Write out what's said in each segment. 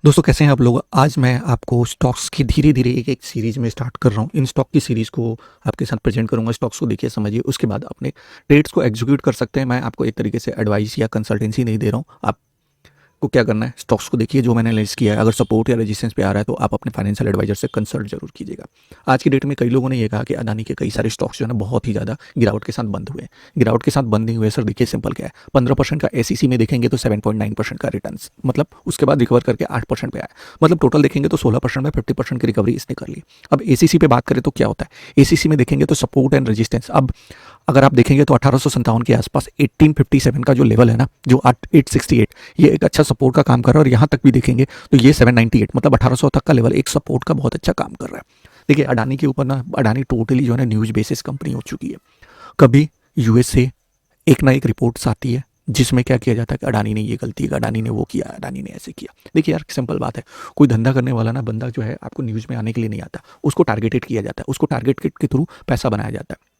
दोस्तों कैसे हैं आप लोग। आज मैं आपको स्टॉक्स की धीरे-धीरे एक-एक सीरीज़ में स्टार्ट कर रहा हूँ। इन स्टॉक की सीरीज़ को आपके साथ प्रेज़ेंट करूँगा। स्टॉक्स को देखिए, समझिए, उसके बाद अपने ट्रेड्स को एग्ज़ीक्यूट कर सकते हैं। मैं आपको एक तरीके से एडवाइस या कंसल्टेंसी नहीं दे रहा हूँ। आप को क्या करना है, स्टॉक्स को देखिए जो मैंने एनालाइज़ किया है, अगर सपोर्ट या रेजिस्टेंस पे आ रहा है तो आप अपने फाइनेंशियल एडवाइजर से कंसल्ट जरूर कीजिएगा। आज की डेट में कई लोगों ने ये कहा कि अदानी के कई सारे स्टॉक्स जो है ना बहुत ही ज़्यादा गिरावट के साथ बंद हुए हैं। गिरावट के साथ बंद नहीं हुए सर, देखिए सिंपल क्या है, 15% का एसीसी में देखेंगे तो 7.9% का रिटर्न, मतलब उसके बाद रिकवर करके 8% पे आया। मतलब टोटल देखेंगे तो 16% में 50% की रिकवरी इसने कर ली। अब एसीसी पे बात करें तो क्या होता है, एसीसी में देखेंगे तो सपोर्ट एंड रेजिस्टेंस, अब अगर आप देखेंगे तो 1857 के आसपास 1857 का जो लेवल है ना, जो 868, ये एक अच्छा सपोर्ट का काम कर रहा है। और यहाँ तक भी देखेंगे तो ये 798, मतलब 1800 तक का लेवल एक सपोर्ट का बहुत अच्छा काम कर रहा है। देखिए अडानी के ऊपर ना, अडानी टोटली जो है ना न्यूज बेसिस कंपनी हो चुकी है। कभी यूएसए एक ना एक रिपोर्ट्स आती है जिसमें क्या किया जाता है कि अडानी ने ये गलती की, अडानी ने वो किया, अडानी ने ऐसे किया। देखिए यार सिंपल बात है, कोई धंधा करने वाला ना बंदा जो है आपको न्यूज़ में आने के लिए नहीं आता, उसको टारगेटेड किया जाता है, उसको टारगेट के थ्रू पैसा बनाया जाता है।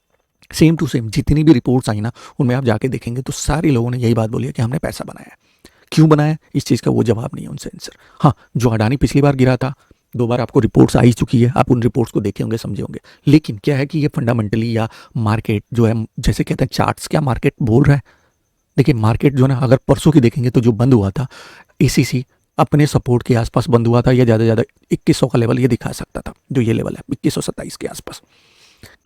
सेम टू सेम जितनी भी रिपोर्ट्स आई ना, उनमें आप जाके देखेंगे तो सारे लोगों ने यही बात बोली है कि हमने पैसा बनाया है। क्यों बनाया, इस चीज़ का वो जवाब नहीं है उनसे आंसर। हाँ, जो अडानी पिछली बार गिरा था, 2 बार आपको रिपोर्ट्स आ ही चुकी है, आप उन रिपोर्ट्स को देखे होंगे, समझे होंगे। लेकिन क्या है कि ये फंडामेंटली या मार्केट जो है, जैसे कहते हैं चार्ट्स, क्या मार्केट बोल रहा है। देखिए मार्केट जो है ना, अगर परसों की देखेंगे तो जो बंद हुआ था, एसीसी अपने सपोर्ट के आसपास बंद हुआ था, या ज़्यादा से ज़्यादा 2100 का लेवल ये दिखा सकता था, जो ये लेवल है 2127 के आसपास।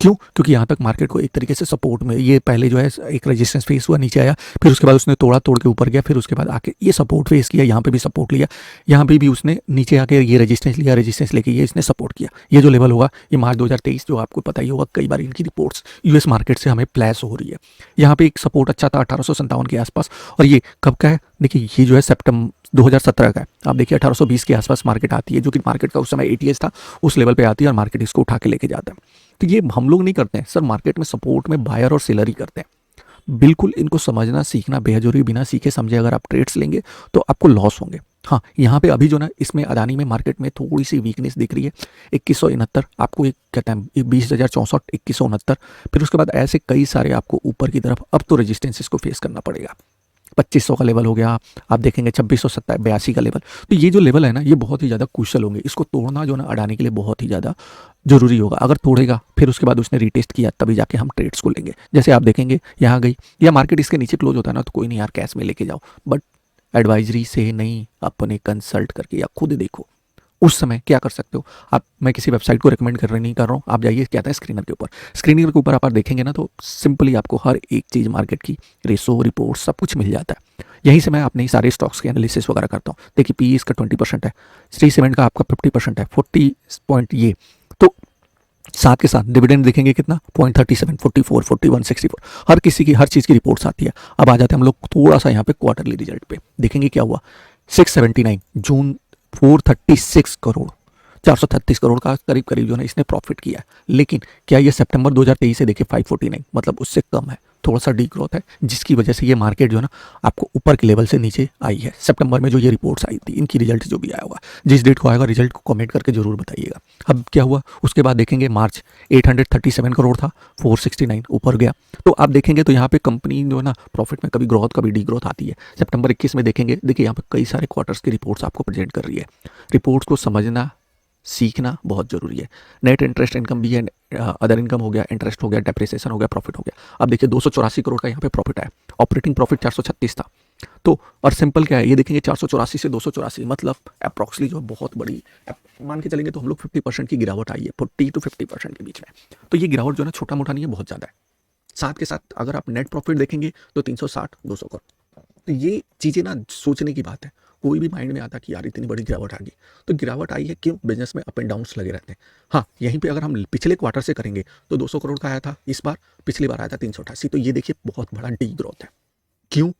क्यों? क्योंकि यहाँ तक मार्केट को एक तरीके से सपोर्ट में, ये पहले जो है एक रेजिस्टेंस फेस हुआ, नीचे आया, फिर उसके बाद उसने तोड़ा, तोड़ के ऊपर गया, फिर उसके बाद आके ये सपोर्ट फेस किया, यहाँ पे भी सपोर्ट लिया, यहाँ पे भी उसने नीचे आके ये रेजिस्टेंस लिया, रेजिस्टेंस लेके ये इसने सपोर्ट किया। ये जो लेवल होगा ये मार्च 2023, जो आपको पता ही होगा, कई बार इनकी रिपोर्ट्स यूएस मार्केट से हमें फ्लैश हो रही है। यहाँ पे एक सपोर्ट अच्छा था 1857 के आसपास, और ये कब का है, देखिए ये जो है सितंबर 2017 का है। आप देखिए 1820 के आसपास मार्केट आती है, जो कि मार्केट का उस समय एटीएस था, उस लेवल पे आती है और मार्केट इसको उठा के लेके जाता है। तो ये हम लोग नहीं करते हैं सर, मार्केट में सपोर्ट में बायर और सेलर ही करते हैं। बिल्कुल इनको समझना सीखना बेहद जरूरी। बिना सीखे समझे अगर आप ट्रेड्स लेंगे तो आपको लॉस होंगे। हाँ, यहाँ पे अभी जो ना, इसमें अदानी में मार्केट में थोड़ी सी वीकनेस दिख रही है। 2169 आपको एक कहता है, 20,064, 2169, फिर उसके बाद ऐसे कई सारे आपको ऊपर की तरफ, अब तो रेजिस्टेंसेस को फेस करना पड़ेगा। 2500 का लेवल हो गया, आप देखेंगे 2682 का लेवल। तो ये जो लेवल है ना, ये बहुत ही ज़्यादा क्रूशियल होंगे। इसको तोड़ना जो ना अडानी के लिए बहुत ही ज़्यादा ज़रूरी होगा। अगर तोड़ेगा, फिर उसके बाद उसने रीटेस्ट किया, तभी जाके हम ट्रेड्स को लेंगे। जैसे आप देखेंगे यहाँ गई, या मार्केट इसके नीचे क्लोज होता है ना, तो कोई नहीं यार, कैश में लेके जाओ, बट एडवाइजरी से नहीं, अपने कंसल्ट करके या खुद देखो। उस समय क्या कर सकते हो आप, मैं किसी वेबसाइट को रिकमेंड कर रही नहीं कर रहा हूँ, आप जाइए, क्या था, स्क्रीनर के ऊपर। स्क्रीनर के ऊपर आप देखेंगे ना, तो सिंपली आपको हर एक चीज़ मार्केट की, रेसो, रिपोर्ट, सब कुछ मिल जाता है। यहीं से मैं अपने सारे स्टॉक्स के एनालिसिस वगैरह करता हूँ। देखिए पी इसका 20% है, श्री सीमेंट का आपका 50% है, 40 पॉइंट ये। तो साथ के साथ डिविडेंड देखेंगे कितना, 0.37, 44, 41, 64, हर किसी की हर चीज़ की रिपोर्ट्स आती है। अब आ जाते हैं हम लोग थोड़ा सा यहाँ पे क्वार्टरली रिजल्ट पे, देखेंगे क्या हुआ। 679 जून, 436 करोड़, 436 करोड़ का करीब करीब जो है इसने प्रॉफिट किया है। लेकिन क्या ये सितंबर 2023 से देखिए 549, मतलब उससे कम है, थोड़ा सा डी ग्रोथ है, जिसकी वजह से ये मार्केट जो है ना आपको ऊपर के लेवल से नीचे आई है। सितंबर में जो ये रिपोर्ट्स आई थी, इनकी रिजल्ट जो भी आया होगा, जिस डेट को आएगा रिजल्ट को कमेंट करके जरूर बताइएगा। अब क्या हुआ उसके बाद देखेंगे, मार्च 837 करोड़ था, 469 ऊपर गया। तो आप देखेंगे तो यहाँ पे कंपनी जो है ना प्रॉफिट में कभी ग्रोथ कभी डी ग्रोथ आती है। सितंबर 21 में देखेंगे, देखिए यहाँ पे कई सारे क्वार्टर्स की रिपोर्ट्स आपको प्रेजेंट कर रही है। रिपोर्ट्स को समझना सीखना बहुत ज़रूरी है। नेट इंटरेस्ट इनकम भी है, अदर इनकम हो गया, इंटरेस्ट हो गया, डेप्रिसिएशन हो गया, प्रॉफिट हो गया। अब देखिए 284 करोड़ का यहाँ पे प्रॉफिट है, ऑपरेटिंग प्रॉफिट 436 था। तो और सिंपल क्या है, ये देखेंगे 484 से 284, मतलब अप्रॉक्सली जो बहुत बड़ी, मान के चलेंगे तो हम लोग 50% की गिरावट आई है, 40 to 50% के बीच में। तो ये गिरावट जो है ना छोटा मोटा नहीं है, बहुत ज़्यादा है। साथ के साथ अगर आप नेट प्रॉफिट देखेंगे तो 360, 200 करोड़। तो ये चीज़ें ना सोचने की बात है। कोई भी माइंड में आता कि यार इतनी बड़ी गिरावट आ गई, तो गिरावट आई है क्यों, बिजनेस में अप एंड डाउन्स लगे रहते हैं। हाँ, यहीं पे अगर हम पिछले क्वार्टर से करेंगे तो 200 करोड़ का आया था इस बार, पिछली बार आया था 388। तो ये देखिए बहुत बड़ा डी ग्रोथ है। क्यों,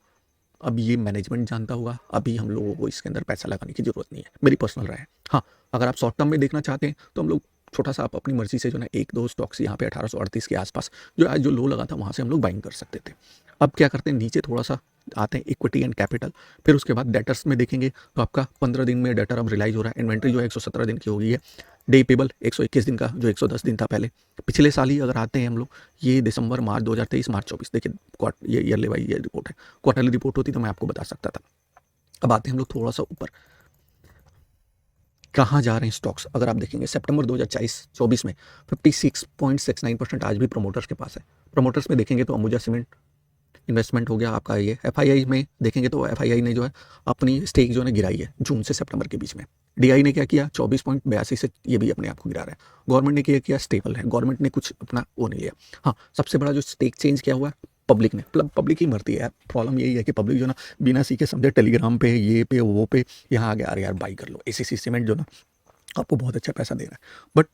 अब ये मैनेजमेंट जानता होगा, अभी हम लोगों को इसके अंदर पैसा लगाने की जरूरत नहीं है, मेरी पर्सनल राय है। हाँ, अगर आप शॉर्ट टर्म में देखना चाहते हैं तो हम लोग छोटा सा आप अपनी मर्जी से जो ना एक दो स्टॉक्स यहाँ पे 1838 के आसपास, जो आज जो लो लगा था वहाँ से हम लोग बाइंग कर सकते थे। अब क्या करते हैं, नीचे थोड़ा सा आते हैं इक्विटी एंड कैपिटल, फिर उसके बाद डेटर्स में देखेंगे तो आपका 15 दिन में डेटर अब रिलाइज हो रहा है। इन्वेंट्री जो है 117 दिन की हो गई है। डे पेबल 121 दिन का, जो 110 दिन था पहले। पिछले साल ही अगर आते हैं हम लोग, ये दिसंबर, मार्च 2023, मार्च 24, देखिए ये ईयरली वाइज ये रिपोर्ट है। क्वार्टरली रिपोर्ट होती तो मैं आपको बता सकता था। अब आते हैं हम लोग थोड़ा सा ऊपर, कहाँ जा रहे हैं स्टॉक्स, अगर आप देखेंगे सितंबर 2024 में 56.69% आज भी प्रमोटर्स के पास है। प्रमोटर्स में देखेंगे तो अंबुजा सीमेंट इन्वेस्टमेंट हो गया आपका, ये एफआईआई में देखेंगे तो एफआईआई ने जो है अपनी स्टेक जो है गिराई है जून से सितंबर के बीच में। डीआई ने क्या किया 24.82 से ये भी अपने आप को गिरा रहा है। गवर्नमेंट ने क्या किया स्टेबल है, गवर्नमेंट ने कुछ अपना वो नहीं लिया। हाँ, सबसे बड़ा जो स्टेक चेंज किया हुआ है पब्लिक ने, पब्लिक ही मरती है यार। प्रॉब्लम यही है कि पब्लिक जो ना बिना सीखे समझे टेलीग्राम पे ये पे वो पे यहाँ आ गया, अरे यार बाई कर लो। एसीसी सीमेंट जो ना आपको बहुत अच्छा पैसा दे रहा है, बट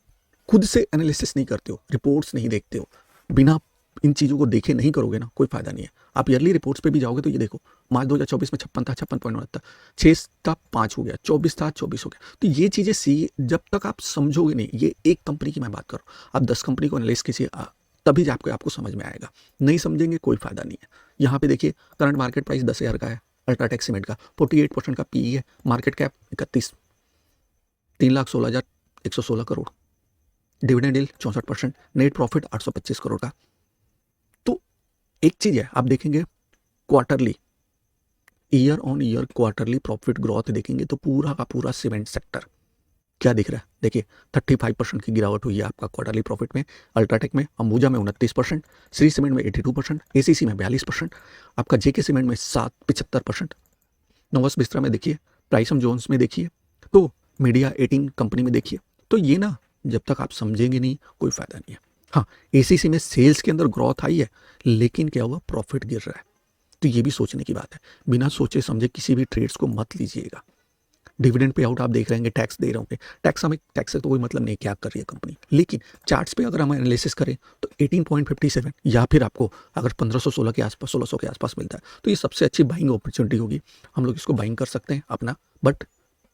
खुद से एनालिसिस नहीं करते हो, रिपोर्ट्स नहीं देखते हो, बिना इन चीज़ों को देखे नहीं करोगे ना कोई फायदा नहीं है। आप ईयरली रिपोर्ट्स पे भी जाओगे तो ये देखो मार्च 2024 में 56 था, 56.9 था, 6 था 5 हो गया, 24 था 24 हो गया। तो ये चीज़ें जब तक आप समझोगे नहीं, ये एक कंपनी की मैं बात करूँ, आप 10 कंपनी को एनालाइज कीजिए, तभी जाके आपको समझ में आएगा। नहीं समझेंगे कोई फायदा नहीं है। यहाँ पे देखिए करंट मार्केट प्राइस 10,000 का है अल्ट्राटेक सीमेंट का, 48% का पीई है, market cap 31, 3,16,116 crore, dividend yield 64%, net profit 825 crore का। तो एक चीज़ है, आप देखेंगे quarterly, year on year quarterly profit growth देखेंगे तो पूरा का पूरा सीमेंट सेक्टर क्या दिख रहा है, देखिए 35% की गिरावट हुई है आपका क्वार्टरली प्रॉफिट में। अल्ट्राटेक में, अंबुजा में 29%, श्री सीमेंट में 82%, एसीसी में 42%, आपका जेके सीमेंट में 75%, नोवस बिस्त्रा में देखिए, प्राइसम जोन्स में देखिए, तो मीडिया 18 कंपनी में देखिए। तो ये ना जब तक आप समझेंगे नहीं कोई फायदा नहीं है। हाँ, एसीसी में सेल्स के अंदर ग्रोथ आई है, लेकिन क्या हुआ प्रॉफिट गिर रहा है। तो ये भी सोचने की बात है, बिना सोचे समझे किसी भी ट्रेड्स को मत लीजिएगा। डिविडेंड पे आउट आप देख रहे हैं, टैक्स दे रहे होंगे, टैक्स से तो कोई मतलब नहीं क्या कर रही है कंपनी, लेकिन चार्ट्स पे अगर हम एनालिसिस करें तो 18.57 या फिर आपको अगर 1516 के आसपास 1600 के आसपास मिलता है तो ये सबसे अच्छी बाइंग अपॉर्चुनिटी होगी, हम लोग इसको बाइंग कर सकते हैं अपना। बट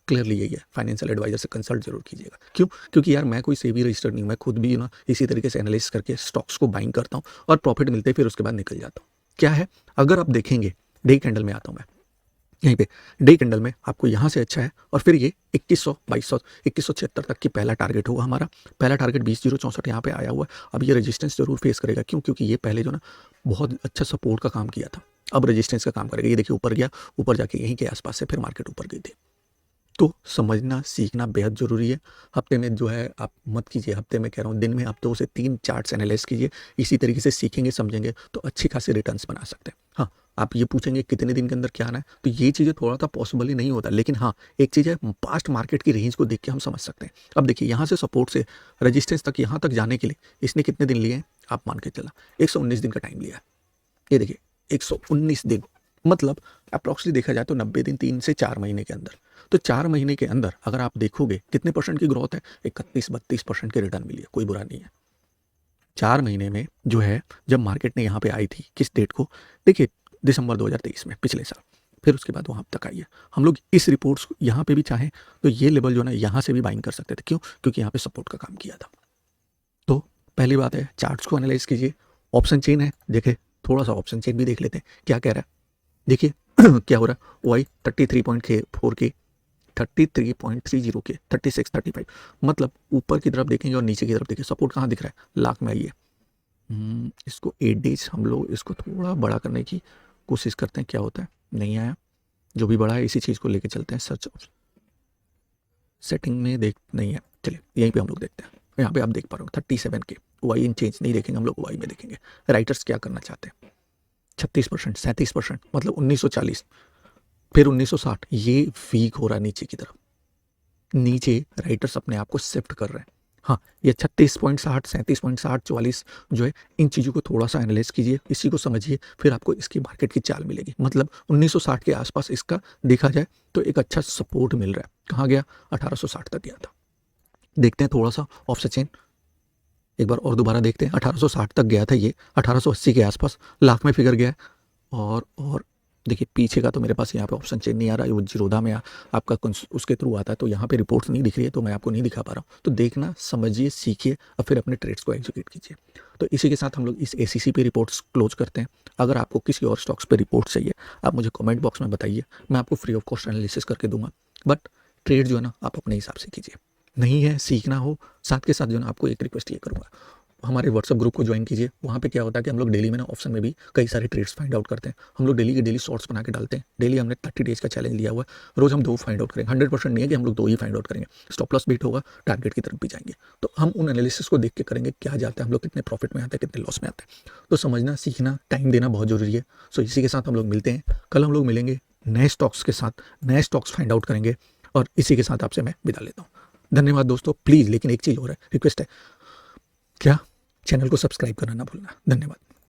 क्लियरली यही है, फाइनेंशियल एडवाइजर से कंसल्ट जरूर कीजिएगा। क्यों? क्योंकि यार मैं कोई सेबी रजिस्टर्ड नहीं हूँ, मैं खुद भी ना इसी तरीके से एनालिसिस करके स्टॉक्स को बाइंग करता हूँ और प्रॉफिट मिलते फिर उसके बाद निकल जाता हूँ। क्या है, अगर आप देखेंगे डे कैंडल में आता हूँ मैं, यहीं पे डे कैंडल में आपको यहाँ से अच्छा है और फिर ये 2100 2200 2176 तक की पहला टारगेट होगा हमारा। पहला टारगेट 20,064 यहाँ पे आया हुआ है। अब ये रेजिस्टेंस जरूर फेस करेगा, क्यों? क्योंकि ये पहले जो ना बहुत अच्छा सपोर्ट का काम किया था, अब रेजिस्टेंस का काम करेगा। ये देखिए ऊपर गया, ऊपर जाके यहीं के आसपास से फिर मार्केट ऊपर गई थी। तो समझना सीखना बेहद ज़रूरी है। हफ्ते में जो है आप मत कीजिए, हफ्ते में कह रहा हूँ दिन में आप 2 से 3 चार्ट्स एनालाइज कीजिए। इसी तरीके से सीखेंगे समझेंगे तो अच्छी खासी रिटर्न्स बना सकते हैं। हाँ, आप ये पूछेंगे कितने दिन के अंदर क्या आना है, तो ये चीज़ें थोड़ा सा पॉसिबल ही नहीं होता, लेकिन हाँ एक चीज़ है, पास्ट मार्केट की रेंज को देख के हम समझ सकते हैं। अब देखिए यहाँ से सपोर्ट से रजिस्टेंस तक यहाँ तक जाने के लिए इसने कितने दिन लिए हैं, आप मान के चला 119 दिन का टाइम लिया है। ये देखिए 119 दिन, मतलब अप्रॉक्सली देखा जाए तो 90 दिन, 3 से 4 महीने के अंदर। तो 4 महीने के अंदर अगर आप देखोगे कितने परसेंट की ग्रोथ है, 31-32% की रिटर्न मिली है, कोई बुरा नहीं है। 4 महीने में जो है, जब मार्केट ने यहाँ पे आई थी किस डेट को, देखिए दिसंबर 2023 में, पिछले साल, फिर उसके बाद वहाँ तक आई है। हम लोग इस रिपोर्ट्स यहाँ पे भी चाहें तो ये लेवल जो ना यहाँ से भी बाइंग कर सकते थे। क्यों? क्योंकि यहाँ पे सपोर्ट का काम किया था। तो पहली बात है चार्ट्स को एनालाइज कीजिए। ऑप्शन चेन है, देखे थोड़ा सा ऑप्शन चेन भी देख लेते हैं क्या कह रहा है। देखिए क्या हो रहा है, वाई 33.4 के 33.30 के 36 35, मतलब ऊपर की तरफ देखेंगे और नीचे की तरफ देखिए सपोर्ट कहाँ दिख रहा है, लाख में आइए। इसको 8 डेज हम लोग इसको थोड़ा बड़ा करने की कोशिश करते हैं, क्या होता है, नहीं आया। जो भी बड़ा है इसी चीज़ को लेके चलते हैं, सर्च सेटिंग में देख नहीं है, चलिए यहीं पे हम लोग देखते हैं। यहाँ पे आप देख पा रहे हो 37 के वाई इन चेंज नहीं देखेंगे हम लोग, वाई में देखेंगे राइटर्स क्या करना चाहते हैं। 36%, 37%, मतलब 1940, फिर 1960, ये वीक हो रहा है नीचे की तरफ। नीचे राइटर्स अपने आप को शिफ्ट कर रहे हैं। हाँ, ये 36.60, 37.60, 44 जो है, इन चीज़ों को थोड़ा सा एनालाइज कीजिए, इसी को समझिए, फिर आपको इसकी मार्केट की चाल मिलेगी। मतलब 1960 के आसपास इसका देखा जाए तो एक अच्छा सपोर्ट मिल रहा है। कहाँ गया, 1860 तक गया था। देखते हैं थोड़ा सा ऑफसेट चेन एक बार और दोबारा देखते हैं। 1860 तक गया था, ये 1880 के आसपास लाख में फिगर गया है। और देखिए पीछे का तो मेरे पास यहाँ पे ऑप्शन चेन नहीं आ रहा है, वो जीरोधा में आपका उसके थ्रू आता है, तो यहाँ पे रिपोर्ट्स नहीं दिख रही है, तो मैं आपको नहीं दिखा पा रहा हूँ। तो देखना, समझिए, सीखिए और फिर अपने ट्रेड्स को एग्जीक्यूट कीजिए। तो इसी के साथ हम लोग इस एसीसी पे रिपोर्ट्स क्लोज करते हैं। अगर आपको किसी और स्टॉक्स पे रिपोर्ट चाहिए, आप मुझे कमेंट बॉक्स में बताइए, मैं आपको फ्री ऑफ कॉस्ट एनालिसिस करके दूंगा। बट ट्रेड जो है ना आप अपने हिसाब से कीजिए। नहीं है सीखना हो, साथ के साथ जो है ना आपको एक रिक्वेस्ट ये करूँगा, हमारे व्हाट्सअप ग्रुप को ज्वाइन कीजिए। वहाँ पे क्या होता है कि हम लोग डेली में ना ऑप्शन में भी कई सारे ट्रेड्स फाइंड आउट करते हैं। हम लोग डेली के डेली शॉर्ट्स बना के डालते हैं। डेली हमने 30 डेज का चैलेंज लिया हुआ है। रोज़ हम 2 फाइंड आउट करेंगे। 100% नहीं है कि हम लोग 2 ही फाइंड आउट करेंगे। स्टॉप लॉस बीट होगा, टारगेट की तरफ भी जाएंगे। तो हम उन एनालिसिस को देख के करेंगे क्या जाता है, हम लोग कितने प्रॉफिट में आते हैं, कितने लॉस में आते हैं। तो समझना, सीखना, टाइम देना बहुत ज़रूरी है। सो इसी के साथ हम लोग मिलते हैं। कल हम लोग मिलेंगे नए स्टॉक्स के साथ, नए स्टॉक्स फाइंड आउट करेंगे और इसी के साथ आपसे मैं विदा लेता हूँ। धन्यवाद दोस्तों। प्लीज़ लेकिन एक चीज़ और है, रिक्वेस्ट है, क्या चैनल को सब्सक्राइब करना ना भूलना। धन्यवाद।